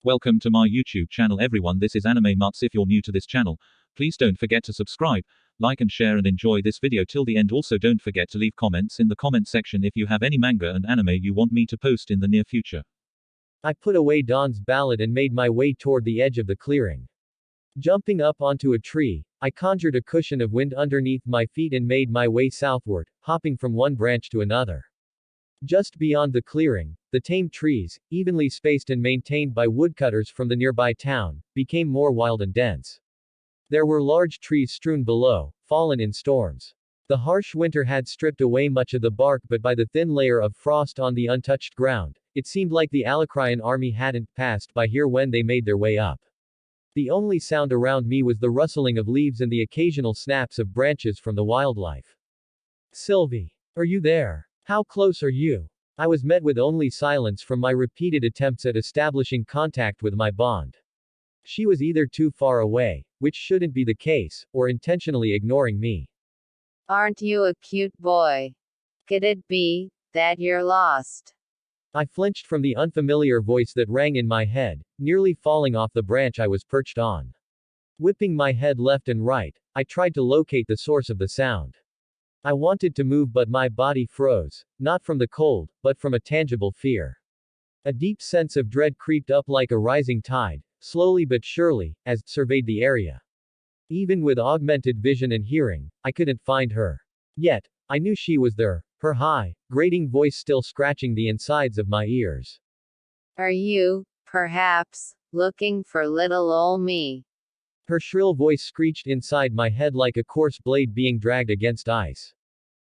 Welcome to my YouTube channel everyone, this is Anime Mutts. If you're new to this channel, please don't forget to subscribe, like and share and enjoy this video till the end. Also don't forget to leave comments in the comment section if you have any manga and anime you want me to post in the near future. I put away Dawn's ballad and made my way toward the edge of the clearing. Jumping up onto a tree, I conjured a cushion of wind underneath my feet and made my way southward, hopping from one branch to another. Just beyond the clearing, the tame trees, evenly spaced and maintained by woodcutters from the nearby town, became more wild and dense. There were large trees strewn below, fallen in storms. The harsh winter had stripped away much of the bark, but by the thin layer of frost on the untouched ground, it seemed like the Alacrian army hadn't passed by here when they made their way up. The only sound around me was the rustling of leaves and the occasional snaps of branches from the wildlife. Sylvie, are you there? How close are you? I was met with only silence from my repeated attempts at establishing contact with my bond. She was either too far away, which shouldn't be the case, or intentionally ignoring me. Aren't you a cute boy? Could it be that you're lost? I flinched from the unfamiliar voice that rang in my head, nearly falling off the branch I was perched on. Whipping my head left and right, I tried to locate the source of the sound. I wanted to move, but my body froze, not from the cold, but from a tangible fear. A deep sense of dread creeped up like a rising tide, slowly but surely, as surveyed the area. Even with augmented vision and hearing, I couldn't find her. Yet, I knew she was there, her high, grating voice still scratching the insides of my ears. Are you, perhaps, looking for little ol' me? Her shrill voice screeched inside my head like a coarse blade being dragged against ice.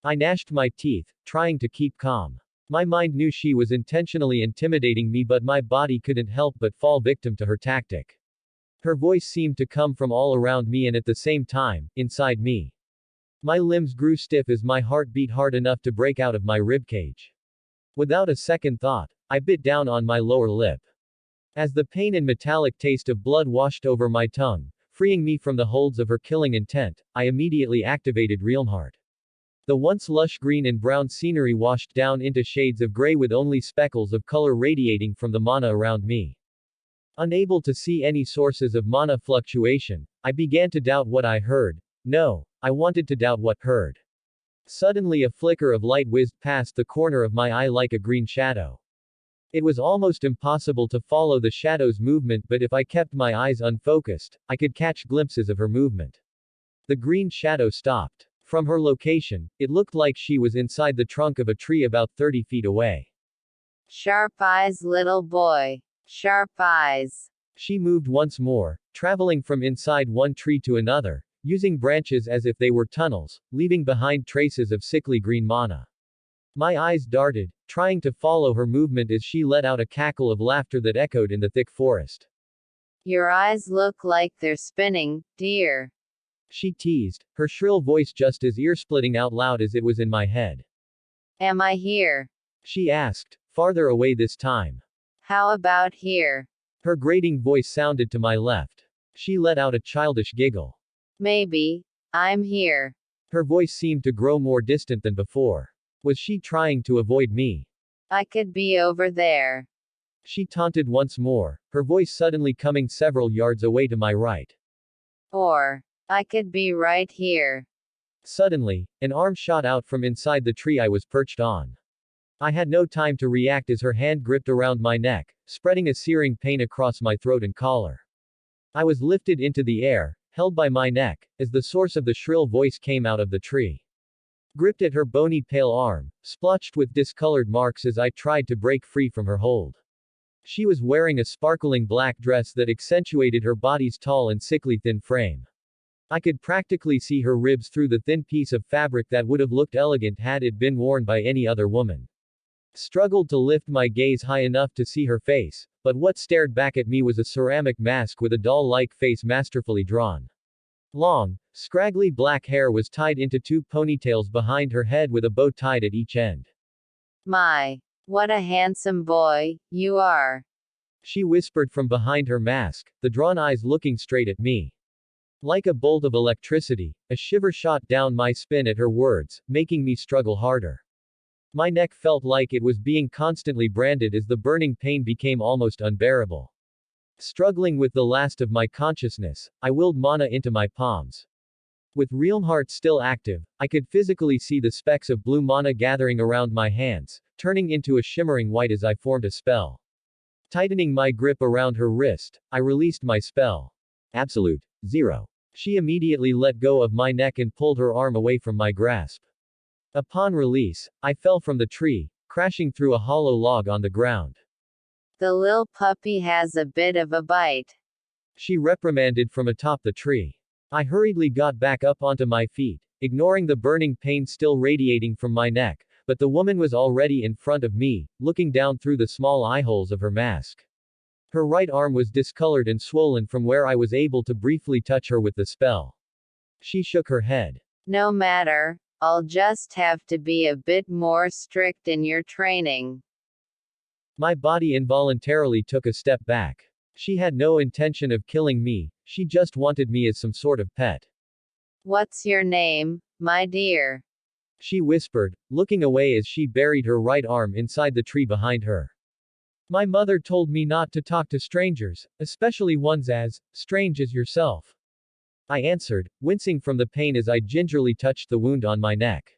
I gnashed my teeth, trying to keep calm. My mind knew she was intentionally intimidating me, but my body couldn't help but fall victim to her tactic. Her voice seemed to come from all around me and at the same time, inside me. My limbs grew stiff as my heart beat hard enough to break out of my ribcage. Without a second thought, I bit down on my lower lip. As the pain and metallic taste of blood washed over my tongue, freeing me from the holds of her killing intent, I immediately activated Realmheart. The once lush green and brown scenery washed down into shades of gray with only speckles of color radiating from the mana around me. Unable to see any sources of mana fluctuation, I began to doubt what I heard. No, I wanted to doubt what heard. Suddenly a flicker of light whizzed past the corner of my eye like a green shadow. It was almost impossible to follow the shadow's movement, but if I kept my eyes unfocused, I could catch glimpses of her movement. The green shadow stopped. From her location, it looked like she was inside the trunk of a tree about 30 feet away. Sharp eyes, little boy. Sharp eyes. She moved once more, traveling from inside one tree to another, using branches as if they were tunnels, leaving behind traces of sickly green mana. My eyes darted, trying to follow her movement as she let out a cackle of laughter that echoed in the thick forest. Your eyes look like they're spinning, dear. She teased, her shrill voice just as ear-splitting out loud as it was in my head. Am I here? She asked, farther away this time. How about here? Her grating voice sounded to my left. She let out a childish giggle. Maybe. I'm here. Her voice seemed to grow more distant than before. Was she trying to avoid me? I could be over there. She taunted once more, her voice suddenly coming several yards away to my right. Or, I could be right here. Suddenly, an arm shot out from inside the tree I was perched on. I had no time to react as her hand gripped around my neck, spreading a searing pain across my throat and collar. I was lifted into the air, held by my neck, as the source of the shrill voice came out of the tree. Gripped at her bony pale arm, splotched with discolored marks as I tried to break free from her hold. She was wearing a sparkling black dress that accentuated her body's tall and sickly thin frame. I could practically see her ribs through the thin piece of fabric that would have looked elegant had it been worn by any other woman. Struggled to lift my gaze high enough to see her face, but what stared back at me was a ceramic mask with a doll-like face masterfully drawn. Long, scraggly black hair was tied into two ponytails behind her head with a bow tied at each end. My, what a handsome boy you are. She whispered from behind her mask, the drawn eyes looking straight at me. Like a bolt of electricity, a shiver shot down my spine at her words, making me struggle harder. My neck felt like it was being constantly branded as the burning pain became almost unbearable. Struggling with the last of my consciousness, I willed mana into my palms. With realm heart still active, I could physically see the specks of blue mana gathering around my hands, turning into a shimmering white as I formed a spell. Tightening my grip around her wrist, I released my spell. Absolute. 0. She immediately let go of my neck and pulled her arm away from my grasp. Upon release, I fell from the tree, crashing through a hollow log on the ground. The lil puppy has a bit of a bite. She reprimanded from atop the tree. I hurriedly got back up onto my feet, ignoring the burning pain still radiating from my neck, but the woman was already in front of me, looking down through the small eyeholes of her mask. Her right arm was discolored and swollen from where I was able to briefly touch her with the spell. She shook her head. No matter, I'll just have to be a bit more strict in your training. My body involuntarily took a step back. She had no intention of killing me, she just wanted me as some sort of pet. What's your name, my dear? She whispered, looking away as she buried her right arm inside the tree behind her. My mother told me not to talk to strangers, especially ones as strange as yourself. I answered, wincing from the pain as I gingerly touched the wound on my neck.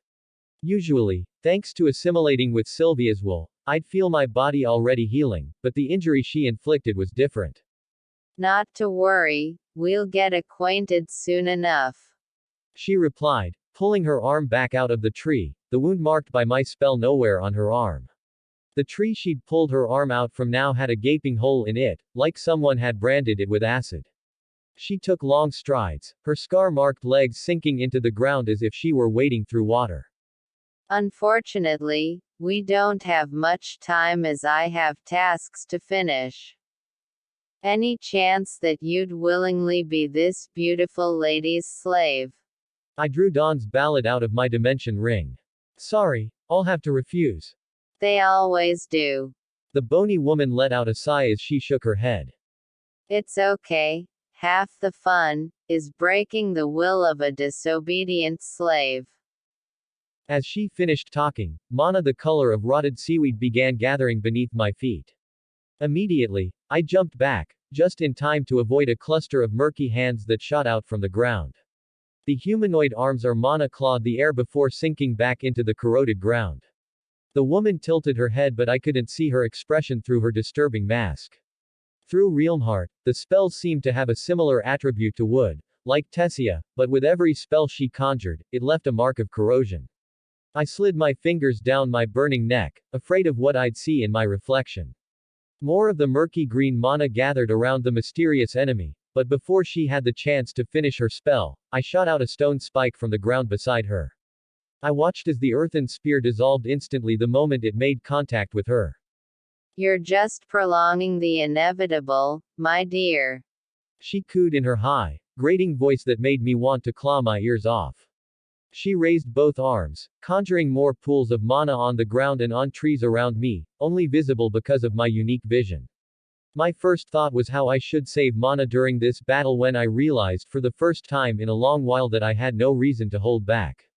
Usually, thanks to assimilating with Sylvia's wool, I'd feel my body already healing, but the injury she inflicted was different. Not to worry, we'll get acquainted soon enough. She replied, pulling her arm back out of the tree, the wound marked by my spell nowhere on her arm. The tree she'd pulled her arm out from now had a gaping hole in it, like someone had branded it with acid. She took long strides, her scar-marked legs sinking into the ground as if she were wading through water. Unfortunately, we don't have much time as I have tasks to finish. Any chance that you'd willingly be this beautiful lady's slave? I drew Dawn's ballad out of my dimension ring. Sorry, I'll have to refuse. They always do. The bony woman let out a sigh as she shook her head. It's okay. Half the fun is breaking the will of a disobedient slave. As she finished talking, mana the color of rotted seaweed began gathering beneath my feet. Immediately, I jumped back, just in time to avoid a cluster of murky hands that shot out from the ground. The humanoid arms or mana clawed the air before sinking back into the corroded ground. The woman tilted her head, but I couldn't see her expression through her disturbing mask. Through Realmheart, the spells seemed to have a similar attribute to wood, like Tessia, but with every spell she conjured, it left a mark of corrosion. I slid my fingers down my burning neck, afraid of what I'd see in my reflection. More of the murky green mana gathered around the mysterious enemy, but before she had the chance to finish her spell, I shot out a stone spike from the ground beside her. I watched as the earthen spear dissolved instantly the moment it made contact with her. You're just prolonging the inevitable, my dear. She cooed in her high, grating voice that made me want to claw my ears off. She raised both arms, conjuring more pools of mana on the ground and on trees around me, only visible because of my unique vision. My first thought was how I should save mana during this battle when I realized for the first time in a long while that I had no reason to hold back.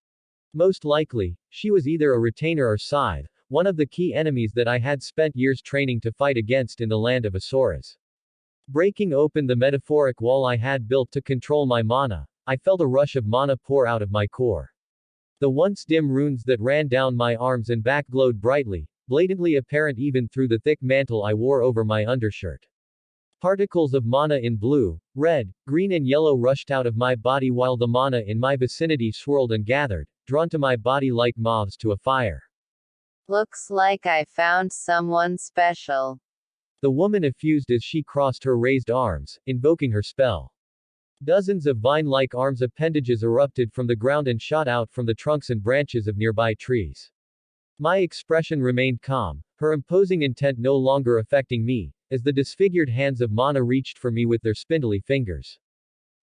Most likely, she was either a retainer or Scythe, one of the key enemies that I had spent years training to fight against in the land of Asuras. Breaking open the metaphoric wall I had built to control my mana, I felt a rush of mana pour out of my core. The once dim runes that ran down my arms and back glowed brightly, blatantly apparent even through the thick mantle I wore over my undershirt. Particles of mana in blue, red, green and yellow rushed out of my body while the mana in my vicinity swirled and gathered, drawn to my body like moths to a fire. Looks like I found someone special. The woman effused as she crossed her raised arms, invoking her spell. Dozens of vine-like arms appendages erupted from the ground and shot out from the trunks and branches of nearby trees. My expression remained calm, her imposing intent no longer affecting me, as the disfigured hands of mana reached for me with their spindly fingers.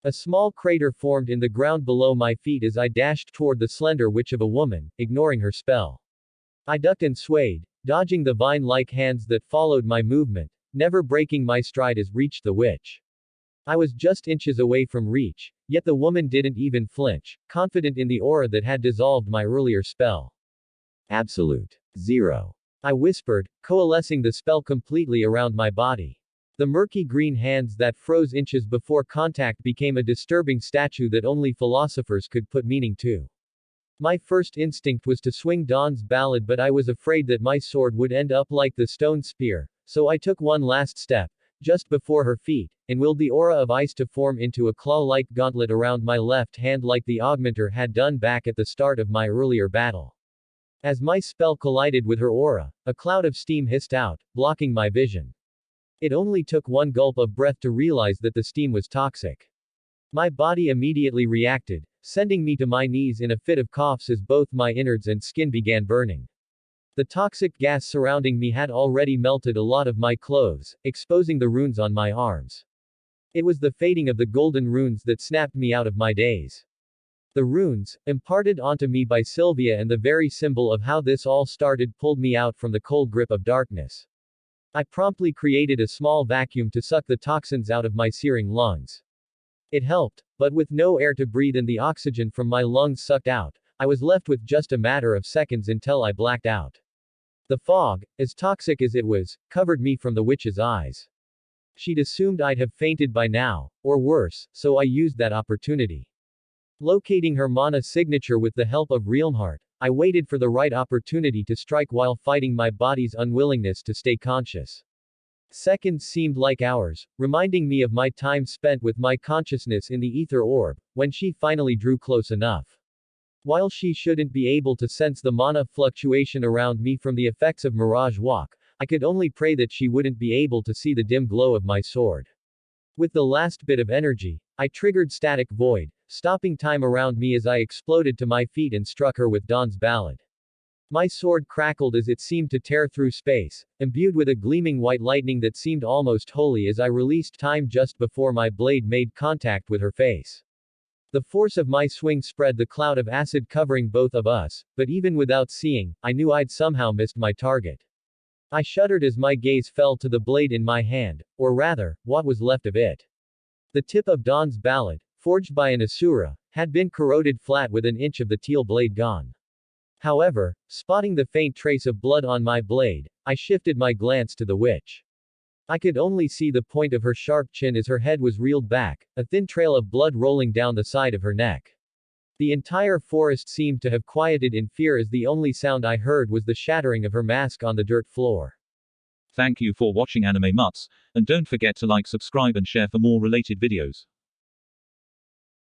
A small crater formed in the ground below my feet as I dashed toward the slender witch of a woman, ignoring her spell. I ducked and swayed, dodging the vine-like hands that followed my movement, never breaking my stride as reached the witch. I was just inches away from reach, yet the woman didn't even flinch, confident in the aura that had dissolved my earlier spell. Absolute. 0. I whispered, coalescing the spell completely around my body. The murky green hands that froze inches before contact became a disturbing statue that only philosophers could put meaning to. My first instinct was to swing Dawn's ballad, but I was afraid that my sword would end up like the stone spear, so I took one last step, just before her feet, and willed the aura of ice to form into a claw-like gauntlet around my left hand like the augmenter had done back at the start of my earlier battle. As my spell collided with her aura, a cloud of steam hissed out, blocking my vision. It only took one gulp of breath to realize that the steam was toxic. My body immediately reacted, sending me to my knees in a fit of coughs as both my innards and skin began burning. The toxic gas surrounding me had already melted a lot of my clothes, exposing the runes on my arms. It was the fading of the golden runes that snapped me out of my daze. The runes, imparted onto me by Sylvia and the very symbol of how this all started, pulled me out from the cold grip of darkness. I promptly created a small vacuum to suck the toxins out of my searing lungs. It helped, but with no air to breathe and the oxygen from my lungs sucked out, I was left with just a matter of seconds until I blacked out. The fog, as toxic as it was, covered me from the witch's eyes. She'd assumed I'd have fainted by now, or worse, so I used that opportunity. Locating her mana signature with the help of Realmheart, I waited for the right opportunity to strike while fighting my body's unwillingness to stay conscious. Seconds seemed like hours, reminding me of my time spent with my consciousness in the ether orb, when she finally drew close enough. While she shouldn't be able to sense the mana fluctuation around me from the effects of Mirage Walk, I could only pray that she wouldn't be able to see the dim glow of my sword. With the last bit of energy, I triggered Static Void, stopping time around me as I exploded to my feet and struck her with Dawn's ballad. My sword crackled as it seemed to tear through space, imbued with a gleaming white lightning that seemed almost holy as I released time just before my blade made contact with her face. The force of my swing spread the cloud of acid covering both of us, but even without seeing, I knew I'd somehow missed my target. I shuddered as my gaze fell to the blade in my hand, or rather, what was left of it. The tip of Dawn's ballad, forged by an Asura, had been corroded flat with an inch of the teal blade gone. However, spotting the faint trace of blood on my blade, I shifted my glance to the witch. I could only see the point of her sharp chin as her head was reeled back, a thin trail of blood rolling down the side of her neck. The entire forest seemed to have quieted in fear as the only sound I heard was the shattering of her mask on the dirt floor. Thank you for watching Anime Mutts, and don't forget to like, subscribe and share for more related videos.